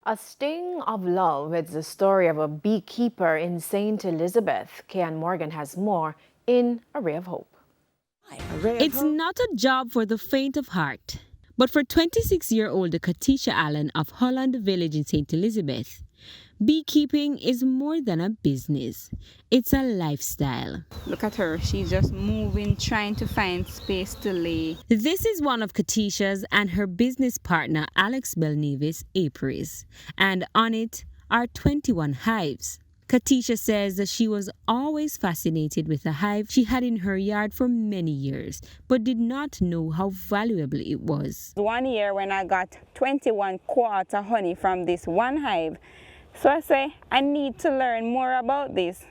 A sting of love is the story of a beekeeper in St. Elizabeth. Kayannn Morgan has more in A Ray of Hope. It's not a job for the faint of heart, but for 26-year-old Katisha Allen of Holland Village in St. Elizabeth, beekeeping is more than a business. It's a lifestyle. Look at her. She's just moving, trying to find space to lay. This is one of Katisha's and her business partner Alex Belnevis apiaries, and on it are 21 hives. Katisha says that she was always fascinated with a hive she had in her yard for many years, but did not know how valuable it was. One year when I got 21 quarts of honey from this one hive, so I say, I need to learn more about this.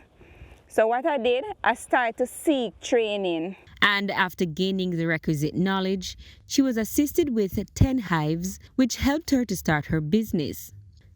So what I did, I started to seek training. And after gaining the requisite knowledge, she was assisted with 10 hives, which helped her to start her business.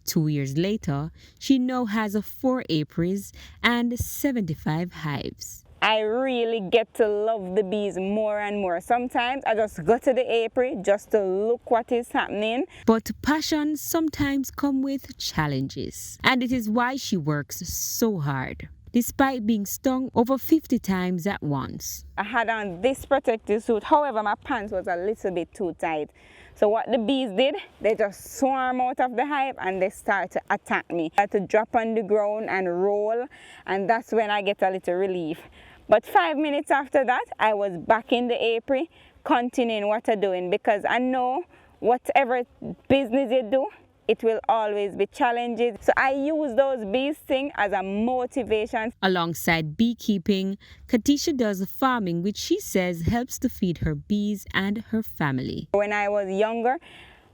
2 years later, she now has 4 apiaries and 75 hives. I really get to love the bees more and more. Sometimes I just go to the apiary just to look what is happening. But passion sometimes comes with challenges. And it is why she works so hard, despite being stung over 50 times at once. I had on this protective suit, however my pants was a little bit too tight. So what the bees did, they just swarm out of the hive and they start to attack me. I had to drop on the ground and roll, and that's when I get a little relief. But 5 minutes after that, I was back in the apiary, continuing what I'm doing, because I know whatever business you do, it will always be challenges. So I use those bee stings as a motivation. Alongside beekeeping, Katisha does farming, which she says helps to feed her bees and her family. When I was younger,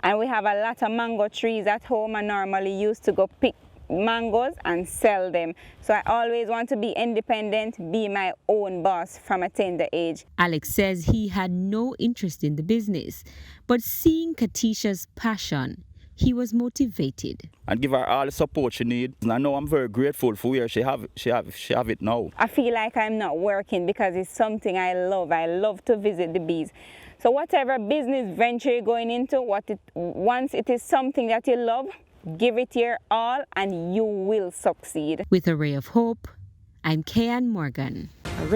and we have a lot of mango trees at home, I normally used to go pick mangoes and sell them. So I always want to be independent, be my own boss from a tender age. Alex says he had no interest in the business, but seeing Katisha's passion, he was motivated. And give her all the support she needs. And I know I'm very grateful for where she have it now. I feel like I'm not working because it's something I love. I love to visit the bees. So whatever business venture you're going into, once it is something that you love, give it your all and you will succeed. With A Ray of Hope, I'm Kayannn Morgan.